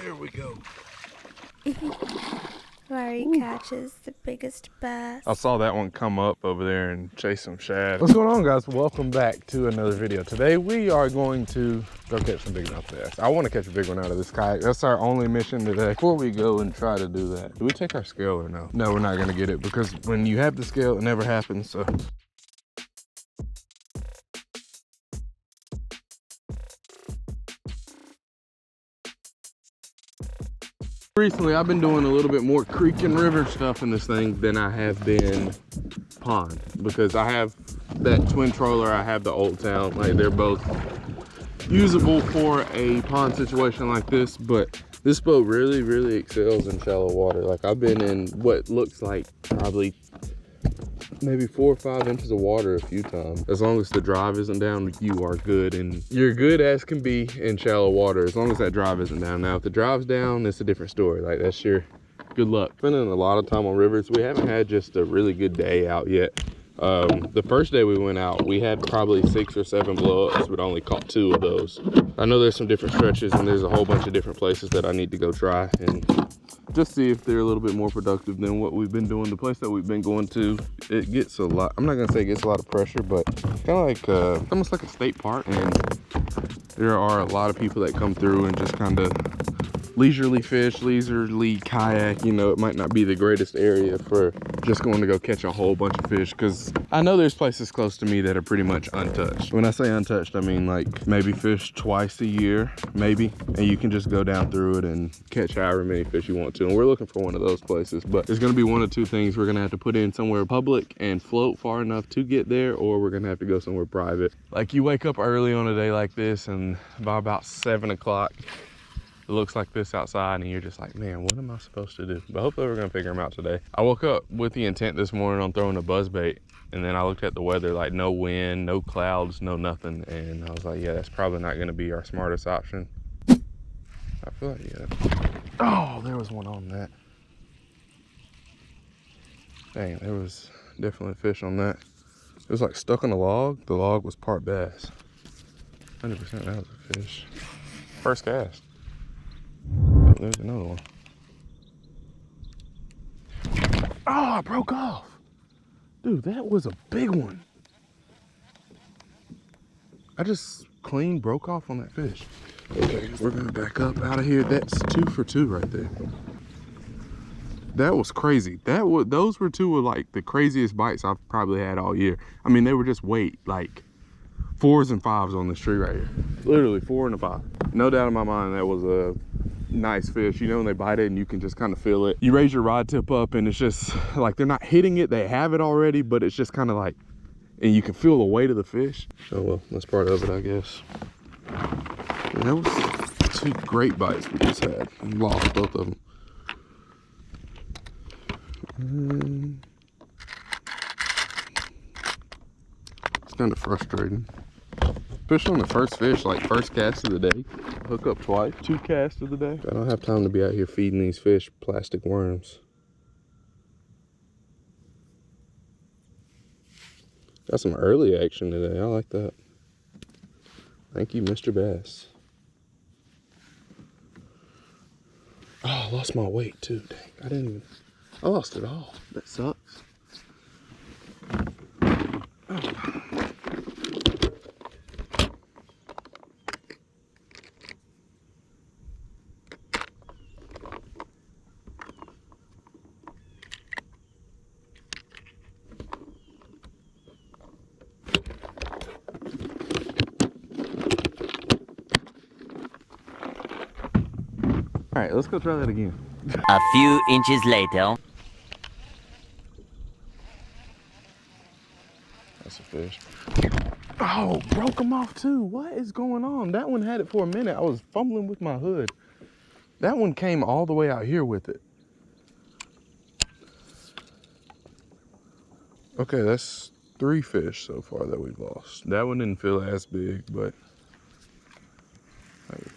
There we go. Larry catches the biggest bass. I saw that one come up over there and chase some shad. What's going on, guys? Welcome back to another video. Today we are going to go catch some bigmouth bass. I want to catch a big one out of this kayak. That's our only mission today. Before we go and try to do that, do we take our scale or no? No, we're not gonna get it because when you have the scale, it never happens. So recently, I've been doing a little bit more creek and river stuff in this thing than I have been pond, because I have that twin troller, I have the Old Town. Like, they're both usable for a pond situation like this, but this boat really excels in shallow water. Like, I've been in what looks like probably maybe 4 or 5 inches of water a few times. As long as the drive isn't down, you are good, and you're good as can be in shallow water as long as that drive isn't down. Now if the drive's down, it's a different story. Like, that's your good luck. Spending a lot of time on rivers. We haven't had just a really good day out yet. The first day we went out, we had probably 6 or 7 blow-ups, but only caught 2 of those. I know there's some different stretches and there's a whole bunch of different places that I need to go try and just see if they're a little bit more productive than what we've been doing. The place that we've been going to, it gets a lot, I'm not gonna say it gets a lot of pressure, but kind of like almost like a state park, and there are a lot of people that come through and just kind of leisurely fish, leisurely kayak. You know, it might not be the greatest area for just going to go catch a whole bunch of fish, because I know there's places close to me that are pretty much untouched. When I say untouched, I mean like maybe fish twice a year, maybe, and you can just go down through it and catch however many fish you want to. And we're looking for one of those places, but there's going to be one of 2 things. We're going to have to put in somewhere public and float far enough to get there, or we're going to have to go somewhere private. Like, you wake up early on a day like this, and by about 7 o'clock, it looks like this outside, and you're just like, man, what am I supposed to do? But hopefully we're gonna figure them out today. I woke up with the intent this morning on throwing a buzz bait, and then I looked at the weather, like no wind, no clouds, no nothing, and I was like, yeah, that's probably not gonna be our smartest option. I feel like, yeah. Oh, there was one on that. Dang, there was definitely a fish on that. It was like stuck on a log. The log was part bass. 100% that was a fish. First cast. Oh, there's another one. Oh, I broke off. Dude, that was a big one. I just clean broke off on that fish. Okay, we're gonna back up out of here. That's 2 for 2 right there. That was crazy. Those were 2 of like the craziest bites I've probably had all year. I mean, they were just weight, like 4s and 5s on this tree right here. Literally 4 and a 5. No doubt in my mind that was a nice fish. You know, when they bite it and you can just kind of feel it. You raise your rod tip up and it's just like they're not hitting it, they have it already, but it's just kind of like, and you can feel the weight of the fish. Oh well, that's part of it, I guess. And that was 2 great bites we just had. We lost both of them. It's kind of frustrating. Especially on the first fish, like first cast of the day. Hook up twice, 2 casts of the day. I don't have time to be out here feeding these fish plastic worms. Got some early action today, I like that. Thank you, Mr. Bass. Oh, I lost my weight too, dang. I lost it all. That sucks. Oh. All right, let's go try that again. A few inches later. That's a fish. Oh, broke him off too. What is going on? That one had it for a minute. I was fumbling with my hood. That one came all the way out here with it. Okay, that's 3 fish so far that we've lost. That one didn't feel as big, but like,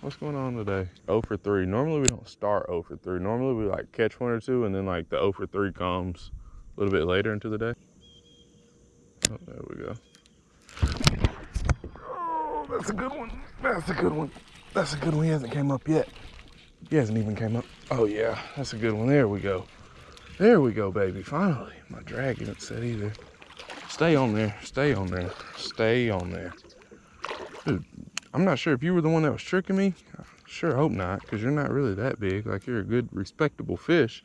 what's going on today? 0 for 3. Normally we don't start 0 for 3. Normally we like catch 1 or 2 and then like the 0 for 3 comes a little bit later into the day. Oh, there we go. Oh, that's a good one. That's a good one. That's a good one. He hasn't came up yet. He hasn't even came up. Oh yeah, that's a good one. There we go. There we go, baby. Finally. My drag isn't set either. Stay on there. Stay on there. Stay on there. Dude, I'm not sure if you were the one that was tricking me. I sure hope not, because you're not really that big. Like, you're a good, respectable fish.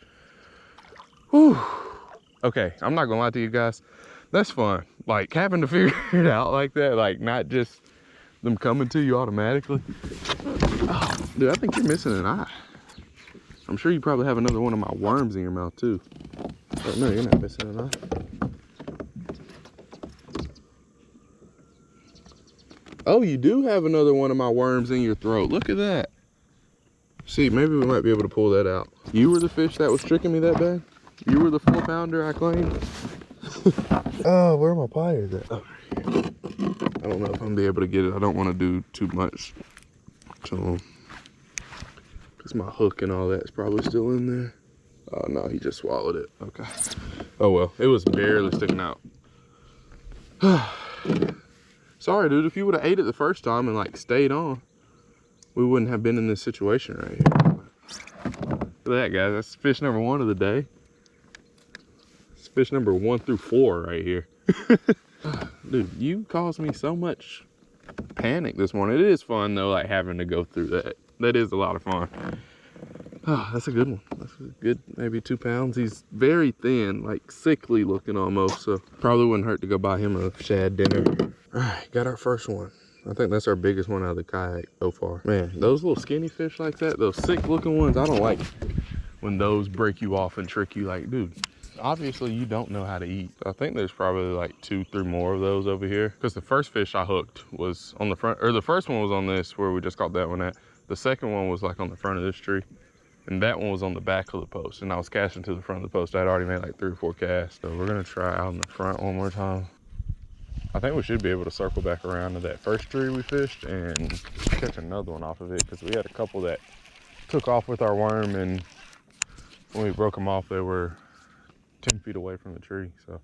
Whew. Okay, I'm not gonna lie to you guys. That's fun. Like, having to figure it out like that, like, not just them coming to you automatically. Oh, dude, I think you're missing an eye. I'm sure you probably have another one of my worms in your mouth too. But no, you're not missing an eye. Oh, you do have another one of my worms in your throat. Look at that. See, maybe we might be able to pull that out. You were the fish that was tricking me that bad? You were the 4-pounder I claimed? Oh, where are my pliers at? Oh, I don't know if I'm gonna be able to get it. I don't want to do too much to them. Because my hook and all that's probably still in there. Oh, no, he just swallowed it. Okay. Oh, well, it was barely sticking out. Sorry, dude. If you would have ate it the first time and, like, stayed on, we wouldn't have been in this situation right here. Look at that, guys. That's fish number 1 of the day. It's fish number 1 through 4 right here. Dude, you caused me so much panic this morning. It is fun, though, like, having to go through that. That is a lot of fun. Oh, that's a good one. That's a good, maybe 2 pounds. He's very thin, like sickly looking almost, so probably wouldn't hurt to go buy him a shad dinner. All right, got our first one. I think that's our biggest one out of the kayak so far. Man, those little skinny fish like that, those sick looking ones, I don't like when those break you off and trick you. Like, dude, obviously you don't know how to eat. I think there's probably like 2-3 more of those over here, because the first fish I hooked was on the front, or the first one was on this where we just caught that one at. The second one was like on the front of this tree, and that one was on the back of the post, and I was casting to the front of the post. I'd already made like 3 or 4 casts. So we're gonna try out in the front one more time. I think we should be able to circle back around to that first tree we fished and catch another one off of it, because we had a couple that took off with our worm, and when we broke them off, they were 10 feet away from the tree. So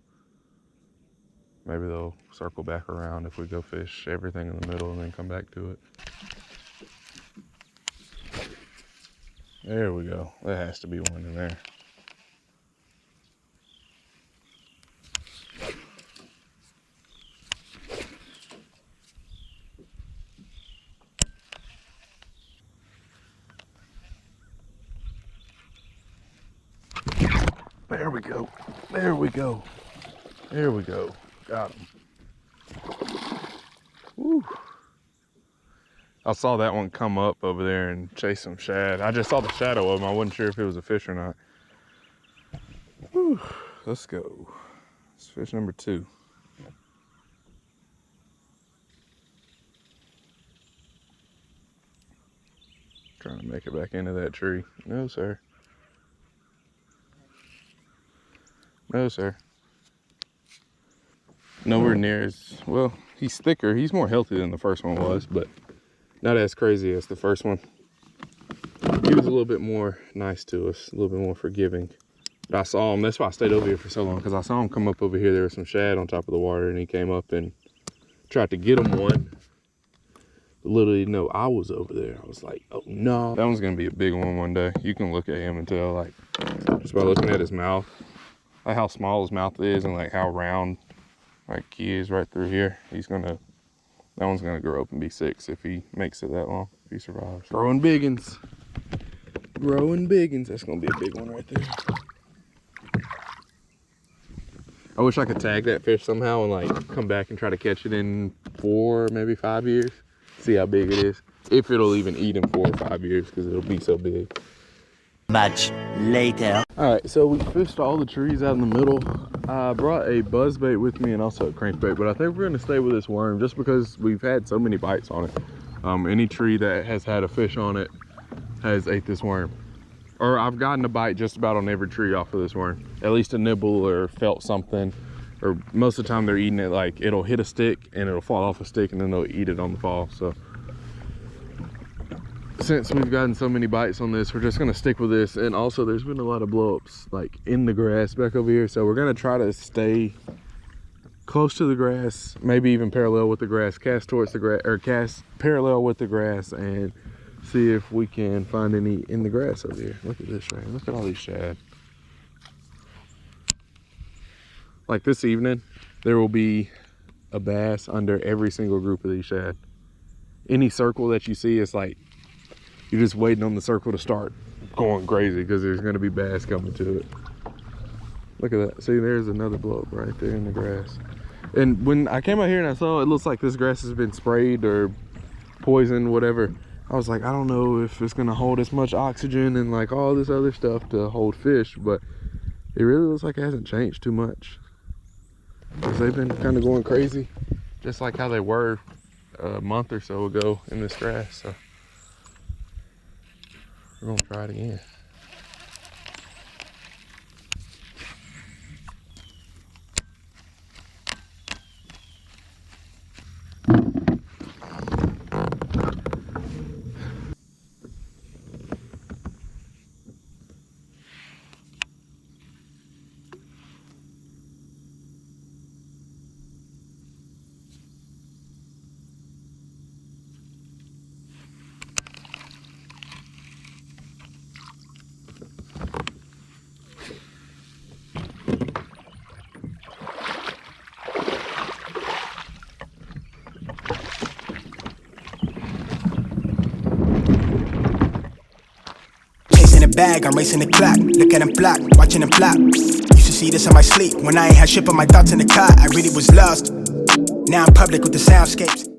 maybe they'll circle back around if we go fish everything in the middle and then come back to it. There we go. There has to be one in there. There we go. There we go. There we go. Got him. Woo. I saw that one come up over there and chase some shad. I just saw the shadow of him. I wasn't sure if it was a fish or not. Whew. Let's go. It's fish number 2. Trying to make it back into that tree. No, sir. No, sir. Nowhere near as, well, he's thicker. He's more healthy than the first one was, but not as crazy as the first one. He was a little bit more nice to us, a little bit more forgiving. But I saw him, that's why I stayed over here for so long, because I saw him come up over here. There was some shad on top of the water, and he came up and tried to get him one. But little did he know I was over there. I was like, oh no. That one's gonna be a big one day. You can look at him and tell, like, just by looking at his mouth, like how small his mouth is and like how round like he is right through here. That one's gonna grow up and be 6 if he makes it that long, if he survives. Growing biggins. Growing biggins. That's gonna be a big one right there. I wish I could tag that fish somehow and like come back and try to catch it in 4, maybe 5 years. See how big it is. If it'll even eat in 4 or 5 years, because it'll be so big. Much later. All right, so we fished all the trees out in the middle. I brought a buzzbait with me and also a crankbait, but I think we're gonna stay with this worm just because we've had so many bites on it. Any tree that has had a fish on it has ate this worm. Or I've gotten a bite just about on every tree off of this worm. At least a nibble or felt something. Or most of the time they're eating it, like it'll hit a stick and it'll fall off a stick and then they'll eat it on the fall. So since we've gotten so many bites on this, we're just gonna stick with this. And also there's been a lot of blowups like in the grass back over here. So we're gonna try to stay close to the grass, maybe even parallel with the grass, cast towards the grass, or cast parallel with the grass and see if we can find any in the grass over here. Look at this right here. Look at all these shad. Like this evening, there will be a bass under every single group of these shad. Any circle that you see, it's like you're just waiting on the circle to start going crazy because there's going to be bass coming to it. Look at that. See, there's another blow up right there in the grass. And when I came out here and I saw it looks like this grass has been sprayed or poisoned, whatever. I was like, I don't know if it's going to hold as much oxygen and like all this other stuff to hold fish, but it really looks like it hasn't changed too much. Because they've been kind of going crazy, just like how they were a month or so ago in this grass. So we're gonna try it again. Bag, I'm racing the clock. Look at them flock, watching them flop. Used to see this in my sleep when I ain't had shit but my thoughts in the car. I really was lost. Now I'm public with the soundscapes.